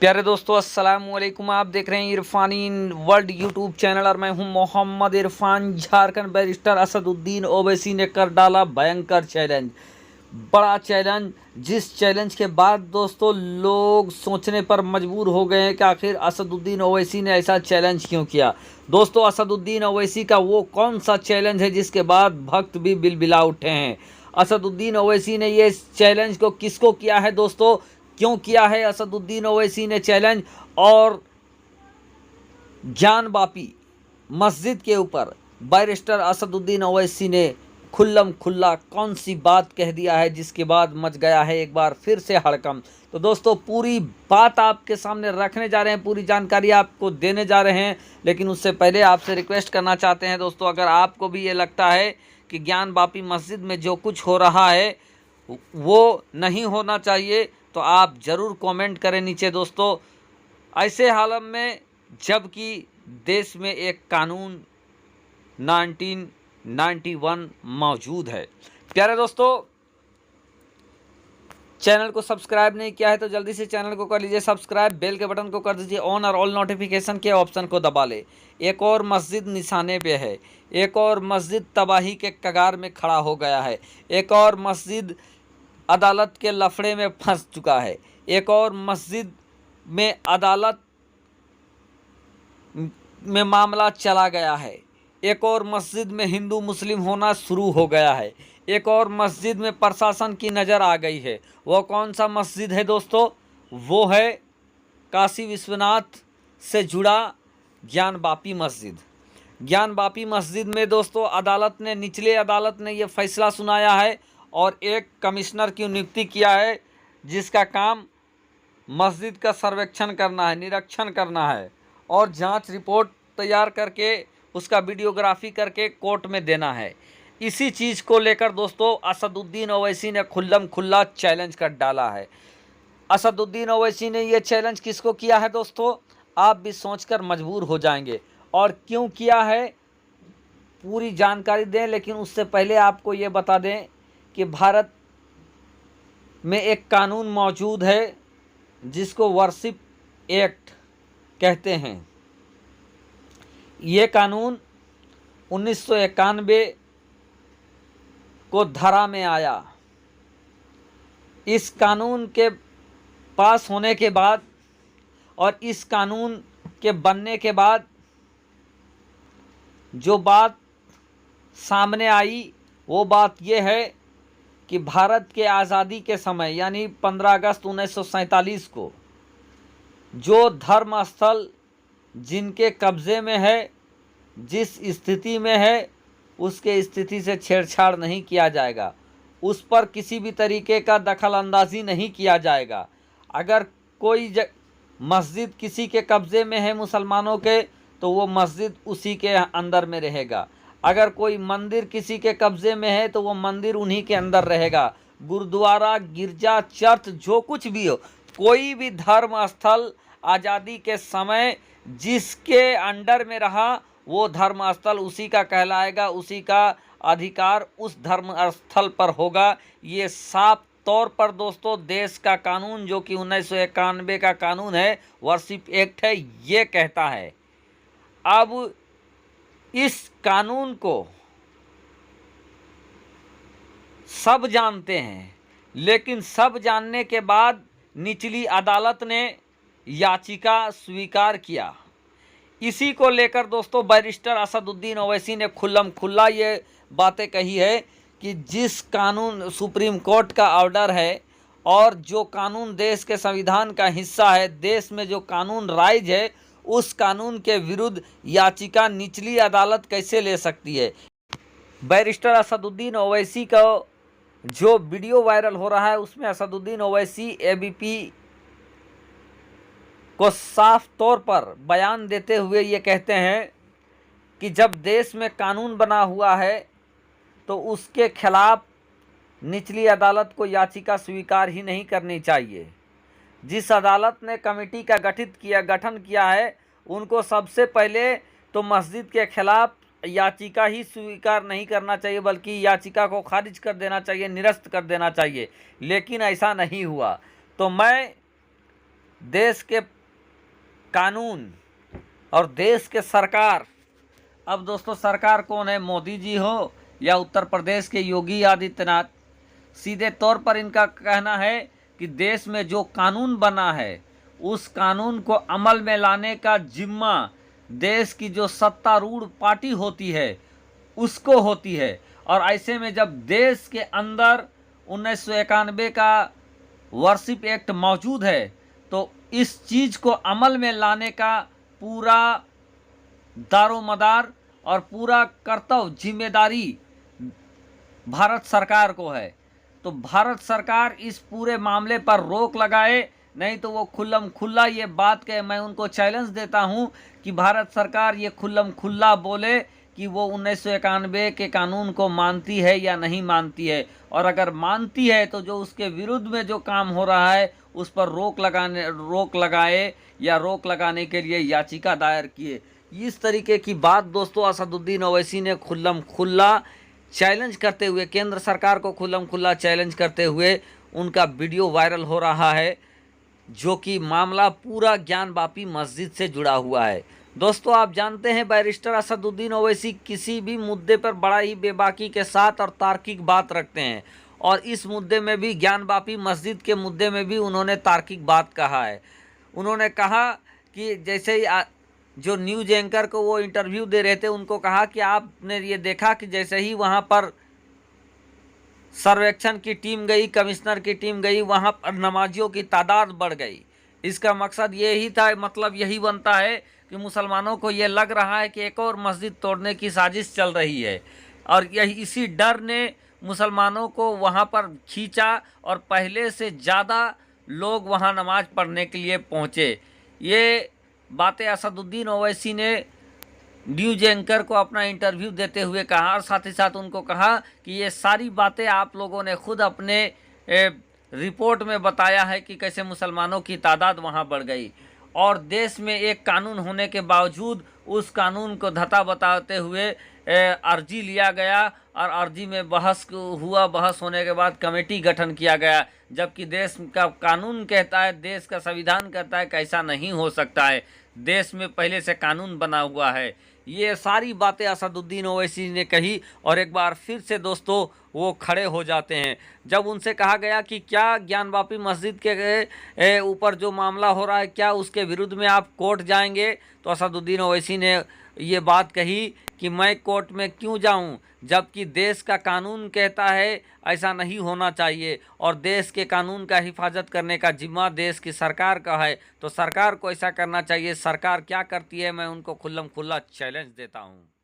प्यारे दोस्तों, अस्सलाम वालेकुम। आप देख रहे हैं इरफानी वर्ल्ड यूट्यूब चैनल और मैं हूं मोहम्मद इरफान। झारखंड बैरिस्टर असदुद्दीन ओवैसी ने कर डाला भयंकर चैलेंज, बड़ा चैलेंज। जिस चैलेंज के बाद दोस्तों लोग सोचने पर मजबूर हो गए हैं कि आखिर असदुद्दीन ओवैसी ने ऐसा चैलेंज क्यों किया। दोस्तों, असदुद्दीन ओवैसी का वो कौन सा चैलेंज है जिसके बाद भक्त भी बिलबिला उठे हैं। असदुद्दीन ओवैसी ने ये चैलेंज को किसको किया है दोस्तों, क्यों किया है असदुद्दीन ओवैसी ने चैलेंज, और ज्ञान वापी मस्जिद के ऊपर बैरिस्टर असदुद्दीन ओवैसी ने खुल्लम खुल्ला कौन सी बात कह दिया है जिसके बाद मच गया है एक बार फिर से हड़कंप। तो दोस्तों पूरी बात आपके सामने रखने जा रहे हैं, पूरी जानकारी आपको देने जा रहे हैं। लेकिन उससे पहले आपसे रिक्वेस्ट करना चाहते हैं दोस्तों, अगर आपको भी ये लगता है कि ज्ञान वापी मस्जिद में जो कुछ हो रहा है वो नहीं होना चाहिए तो आप ज़रूर कमेंट करें नीचे दोस्तों। ऐसे हालत में जबकि देश में एक कानून 1991 मौजूद है। प्यारे दोस्तों, चैनल को सब्सक्राइब नहीं किया है तो जल्दी से चैनल को कर लीजिए सब्सक्राइब, बेल के बटन को कर दीजिए ऑन और ऑल नोटिफिकेशन के ऑप्शन को दबा ले। एक और मस्जिद निशाने पे है, एक और मस्जिद तबाही के कगार में खड़ा हो गया है, एक और मस्जिद अदालत के लफड़े में फंस चुका है, एक और मस्जिद में अदालत में मामला चला गया है, एक और मस्जिद में हिंदू मुस्लिम होना शुरू हो गया है, एक और मस्जिद में प्रशासन की नज़र आ गई है। वो कौन सा मस्जिद है दोस्तों? वो है काशी विश्वनाथ से जुड़ा ज्ञान वापी मस्जिद। ज्ञान वापी मस्जिद में दोस्तों निचले अदालत ने ये फैसला सुनाया है और एक कमिश्नर की नियुक्ति किया है जिसका काम मस्जिद का सर्वेक्षण करना है, निरीक्षण करना है और जांच रिपोर्ट तैयार करके उसका वीडियोग्राफी करके कोर्ट में देना है। इसी चीज़ को लेकर दोस्तों असदुद्दीन ओवैसी ने खुल्लम खुल्ला चैलेंज कर डाला है। असदुद्दीन ओवैसी ने ये चैलेंज किसको किया है दोस्तों, आप भी सोचकर मजबूर हो जाएंगे। और क्यों किया है पूरी जानकारी दें, लेकिन उससे पहले आपको ये बता दें कि भारत में एक कानून मौजूद है जिसको वर्शिप एक्ट कहते हैं। ये कानून 1991 को धारा में आया। इस कानून के पास होने के बाद और इस कानून के बनने के बाद जो बात सामने आई वो बात ये है कि भारत के आज़ादी के समय यानी 15 अगस्त 1947 को जो धर्म स्थल जिनके कब्ज़े में है, जिस स्थिति में है, उसके स्थिति से छेड़छाड़ नहीं किया जाएगा, उस पर किसी भी तरीके का दखल अंदाजी नहीं किया जाएगा। अगर कोई मस्जिद किसी के कब्ज़े में है मुसलमानों के तो वो मस्जिद उसी के अंदर में रहेगा। अगर कोई मंदिर किसी के कब्ज़े में है तो वो मंदिर उन्हीं के अंदर रहेगा। गुरुद्वारा, गिरजा, चर्च जो कुछ भी हो, कोई भी धर्म स्थल आज़ादी के समय जिसके अंडर में रहा वो धर्म स्थल उसी का कहलाएगा, उसी का अधिकार उस धर्म स्थल पर होगा। ये साफ तौर पर दोस्तों देश का कानून जो कि 1991 का कानून है, वर्शिप एक्ट है, ये कहता है। अब इस कानून को सब जानते हैं, लेकिन सब जानने के बाद निचली अदालत ने याचिका स्वीकार किया। इसी को लेकर दोस्तों बैरिस्टर असदुद्दीन ओवैसी ने खुल्लम खुल्ला ये बातें कही है कि जिस कानून सुप्रीम कोर्ट का ऑर्डर है और जो कानून देश के संविधान का हिस्सा है, देश में जो कानून राइज है, उस कानून के विरुद्ध याचिका निचली अदालत कैसे ले सकती है। बैरिस्टर असदुद्दीन ओवैसी का जो वीडियो वायरल हो रहा है उसमें असदुद्दीन ओवैसी एबीपी को साफ तौर पर बयान देते हुए ये कहते हैं कि जब देश में कानून बना हुआ है तो उसके खिलाफ निचली अदालत को याचिका स्वीकार ही नहीं करनी चाहिए। जिस अदालत ने कमेटी का गठन किया है उनको सबसे पहले तो मस्जिद के खिलाफ याचिका ही स्वीकार नहीं करना चाहिए, बल्कि याचिका को खारिज कर देना चाहिए, निरस्त कर देना चाहिए। लेकिन ऐसा नहीं हुआ। तो मैं देश के कानून और देश के सरकार, अब दोस्तों सरकार कौन है, मोदी जी हो या उत्तर प्रदेश के योगी आदित्यनाथ, सीधे तौर पर इनका कहना है कि देश में जो कानून बना है उस कानून को अमल में लाने का जिम्मा देश की जो सत्तारूढ़ पार्टी होती है उसको होती है। और ऐसे में जब देश के अंदर 1991 का वर्शिप एक्ट मौजूद है तो इस चीज़ को अमल में लाने का पूरा दारोमदार और पूरा कर्तव्य जिम्मेदारी भारत सरकार को है। तो भारत सरकार इस पूरे मामले पर रोक लगाए, नहीं तो वो खुल्लम खुल्ला ये बात कहे। मैं उनको चैलेंज देता हूं कि भारत सरकार ये खुल्लम खुल्ला बोले कि वो 1991 के कानून को मानती है या नहीं मानती है, और अगर मानती है तो जो उसके विरुद्ध में जो काम हो रहा है उस पर रोक लगाए या रोक लगाने के लिए याचिका दायर किए। इस तरीके की बात दोस्तों असदुद्दीन ओवैसी ने खुल्लम खुल्ला चैलेंज करते हुए, केंद्र सरकार को खुल्लम खुल्ला चैलेंज करते हुए उनका वीडियो वायरल हो रहा है, जो कि मामला पूरा ज्ञानवापी मस्जिद से जुड़ा हुआ है। दोस्तों आप जानते हैं बैरिस्टर असदुद्दीन ओवैसी किसी भी मुद्दे पर बड़ा ही बेबाकी के साथ और तार्किक बात रखते हैं, और इस मुद्दे में भी, ज्ञानवापी मस्जिद के मुद्दे में भी उन्होंने तार्किक बात कहा है। उन्होंने कहा कि जैसे ही जो न्यूज एंकर को वो इंटरव्यू दे रहे थे उनको कहा कि आपने ये देखा कि जैसे ही वहाँ पर सर्वेक्षण की टीम गई, कमिश्नर की टीम गई, वहाँ पर नमाजियों की तादाद बढ़ गई। इसका मकसद यही था, मतलब यही बनता है कि मुसलमानों को ये लग रहा है कि एक और मस्जिद तोड़ने की साजिश चल रही है, और यही इसी डर ने मुसलमानों को वहाँ पर खींचा और पहले से ज़्यादा लोग वहाँ नमाज पढ़ने के लिए पहुँचे। ये बातें असदुद्दीन ओवैसी ने न्यूज एंकर को अपना इंटरव्यू देते हुए कहा, और साथ ही साथ उनको कहा कि ये सारी बातें आप लोगों ने खुद अपने रिपोर्ट में बताया है कि कैसे मुसलमानों की तादाद वहाँ बढ़ गई, और देश में एक कानून होने के बावजूद उस कानून को धता बताते हुए अर्जी लिया गया, और अर्जी में बहस होने के बाद कमेटी गठन किया गया, जबकि देश का कानून कहता है, देश का संविधान कहता है कि ऐसा नहीं हो सकता है, देश में पहले से कानून बना हुआ है। ये सारी बातें असदुद्दीन ओवैसी ने कही, और एक बार फिर से दोस्तों वो खड़े हो जाते हैं। जब उनसे कहा गया कि क्या ज्ञानवापी मस्जिद के ऊपर जो मामला हो रहा है क्या उसके विरुद्ध में आप कोर्ट जाएंगे, तो असदुद्दीन ओवैसी ने ये बात कही कि मैं कोर्ट में क्यों जाऊं, जबकि देश का कानून कहता है ऐसा नहीं होना चाहिए, और देश के कानून का हिफाजत करने का जिम्मा देश की सरकार का है, तो सरकार को ऐसा करना चाहिए। सरकार क्या करती है मैं उनको खुल्लम खुल्ला चैलेंज देता हूं।